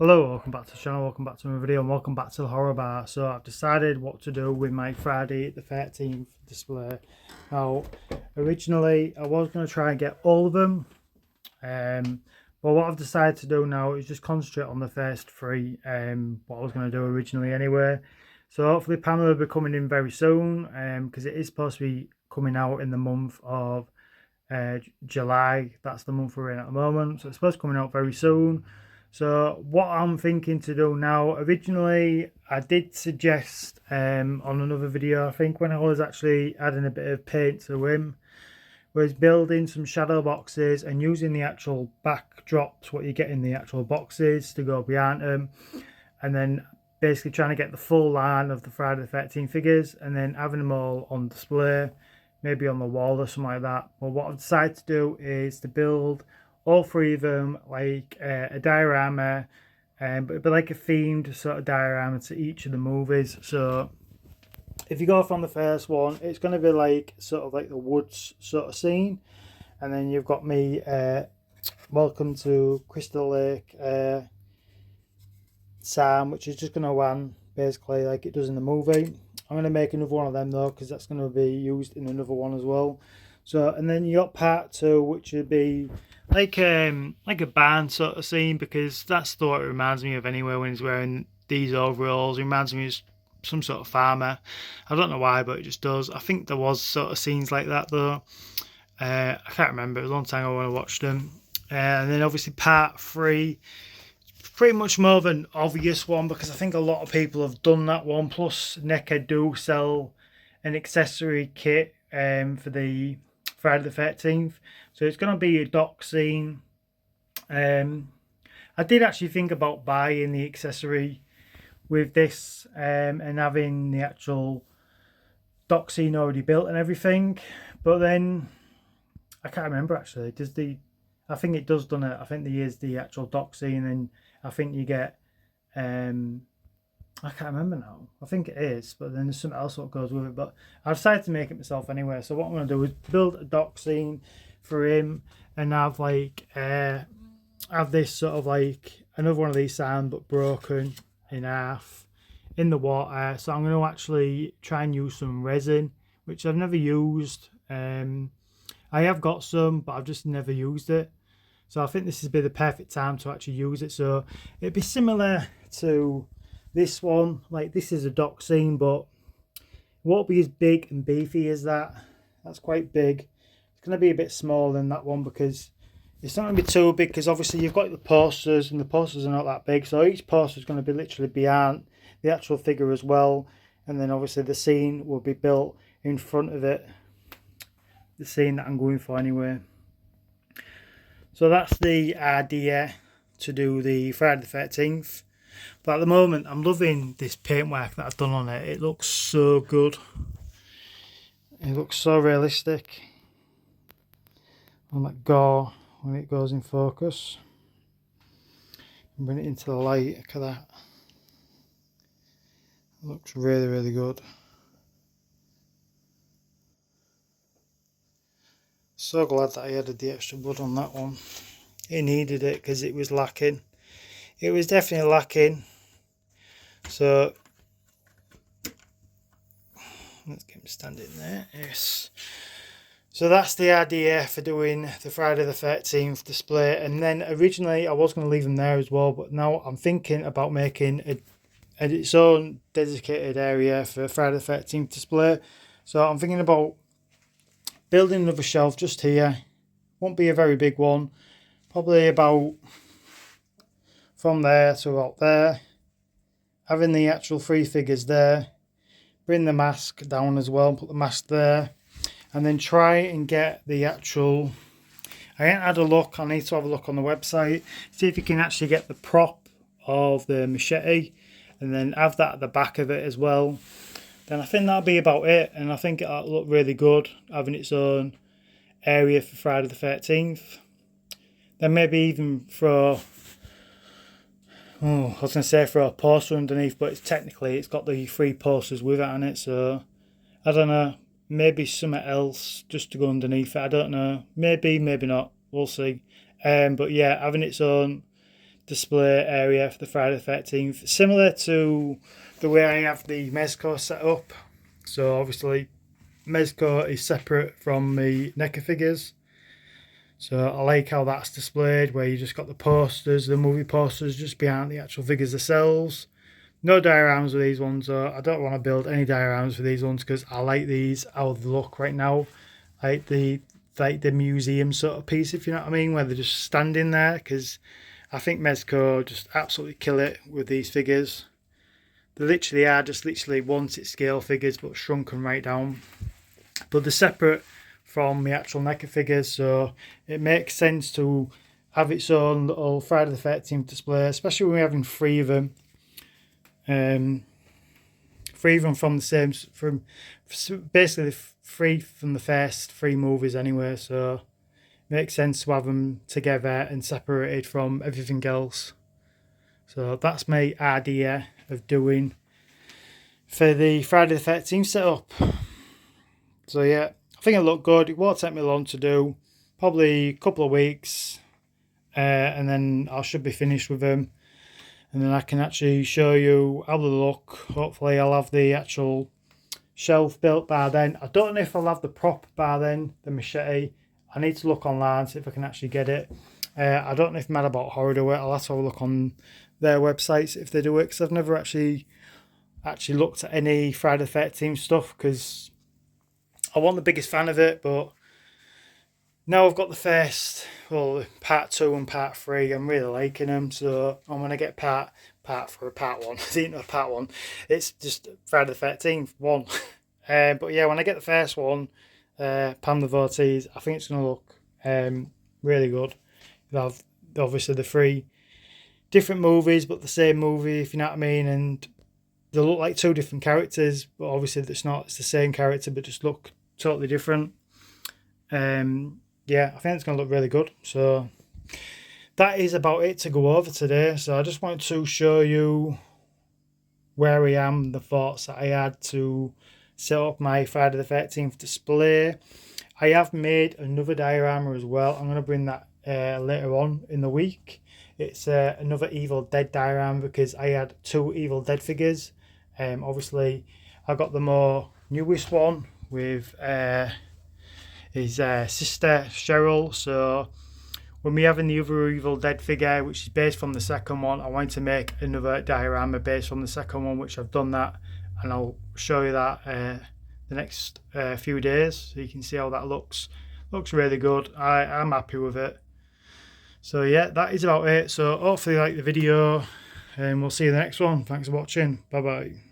Hello, welcome back to the channel, welcome back to my video, and welcome back to the horror bar. So I've decided what to do with my Friday the 13th display. Now, originally I was going to try and get all of them, but what I've decided to do now is just concentrate on the first three, what I was going to do originally anyway. So hopefully Pamela will be coming in very soon, because it is supposed to be coming out in the month of July. That's the month we're in at the moment, so it's supposed to be coming out very soon. So what I'm thinking to do now, originally I did suggest on another video, I think when I was actually adding a bit of paint to him, was building some shadow boxes and using the actual backdrops, what you get in the actual boxes, to go behind them, and then basically trying to get the full line of the Friday the 13th figures and then having them all on display, maybe on the wall or something like that. But what I've decided to do is to build all three of them like a diorama, but it'd be like a themed sort of diorama to each of the movies. So if you go from the first one, it's going to be like sort of like the woods sort of scene, and then you've got me welcome to Crystal Lake Sam, which is just going to run basically like it does in the movie. I'm going to make another one of them though, because that's going to be used in another one as well. So, and then you got part two, which would be like a band sort of scene, because that's the what it reminds me of anyway when he's wearing these overalls. It reminds me of some sort of farmer. I don't know why, but it just does. I think there was sort of scenes like that though. I can't remember. It was a long time ago when I watched them. And then obviously part three, pretty much more of an obvious one, because I think a lot of people have done that one. Plus, NECA do sell an accessory kit for the Friday the 13th. So it's going to be a dock scene. I did actually think about buying the accessory with this and having the actual dock scene already built and everything. But then I can't remember actually. I think it does done it. I think there is the actual dock scene, and I think you get I can't remember now. I think it is, but then there's something else that goes with it. But I decided to make it myself anyway. So what I'm going to do is build a dock scene for him, and have like have this sort of like another one of these signs, but broken in half in the water. So I'm going to actually try and use some resin, which I've never used. I have got some, but I've just never used it. So I think this would be the perfect time to actually use it. So it'd be similar to this one. Like, this is a dock scene, but it won't be as big and beefy as that. That's quite big. It's going to be a bit smaller than that one, because it's not going to be too big, because obviously you've got the posters, and the posters are not that big. So each poster is going to be literally behind the actual figure as well. And then obviously the scene will be built in front of it. The scene that I'm going for anyway. So that's the idea to do the Friday the 13th. But at the moment, I'm loving this paintwork that I've done on it. It looks so good. It looks so realistic. On that gore when it goes in focus. And bring it into the light. Look at that. It looks really, really good. So glad that I added the extra blood on that one. It needed it because it was lacking. It was definitely lacking. So let's get him standing there. Yes. So that's the idea for doing the Friday the 13th display. And then originally I was going to leave them there as well, but now I'm thinking about making its own dedicated area for Friday the 13th display. So I'm thinking about building another shelf just here. Won't be a very big one. Probably about from there to about there. Having the actual three figures there. Bring the mask down as well. Put the mask there. And then try and get the actual... I ain't had a look. I need to have a look on the website. See if you can actually get the prop of the machete. And then have that at the back of it as well. Then I think that'll be about it, and I think it'll look really good having its own area for Friday the 13th. Then maybe even throw, I was going to say throw a poster underneath, but it's got the three posters with it on it, so I don't know, maybe something else just to go underneath it, I don't know, maybe not, we'll see. But yeah, having its own display area for the Friday the 13th, similar to the way I have the Mezco set up. So obviously Mezco is separate from the NECA figures. So I like how that's displayed, where you just got the posters, the movie posters just behind the actual figures themselves. No dioramas with these ones, though. I don't want to build any dioramas for these ones because I like these how they look right now. Like the museum sort of piece, if you know what I mean, where they're just standing there, because I think Mezco just absolutely kill it with these figures. They literally are just literally wanted scale figures but shrunken right down. But they're separate from the actual NECA figures, so it makes sense to have its own little Friday the 13th display, especially when we're having three of them. Three of them from the same, from basically three from the first three movies anyway, so it makes sense to have them together and separated from everything else. So that's my idea of doing for the Friday the 13th setup. So yeah, I think it'll look good. It won't take me long to do, probably a couple of weeks, and then I should be finished with them. And then I can actually show you how they look. Hopefully I'll have the actual shelf built by then. I don't know if I'll have the prop by then, the machete. I need to look online, see if I can actually get it. I don't know if Mad About Horror do it. I'll have to have a look on their websites if they do it, because I've never actually looked at any Friday the 13th stuff, because I wasn't the biggest fan of it, but now I've got the first, well, part 2 and part 3. I'm really liking them, so I'm going to get part 1. I didn't know part 1. It's just Friday the 13th, 1. But yeah, when I get the first one, Pam the Vortees, I think it's going to look really good. They'll have obviously the 3 different movies, but the same movie, if you know what I mean, and they look like 2 different characters, but obviously it's not. It's the same character, but just look totally different. Yeah, I think it's going to look really good. So that is about it to go over today. So I just wanted to show you where I am, the thoughts that I had to set up my Friday the 13th display. I have made another diorama as well. I'm going to bring that later on in the week. It's another Evil Dead diorama, because I had 2 Evil Dead figures. Obviously, I got the more newest one with his sister Cheryl. So when we having the other Evil Dead figure, which is based from the second one, I wanted to make another diorama based from the second one, which I've done that, and I'll show you that the next few days, so you can see how that looks. Looks really good. I'm happy with it. So yeah, that is about it. So hopefully you like the video, and we'll see you in the next one. Thanks for watching. Bye bye.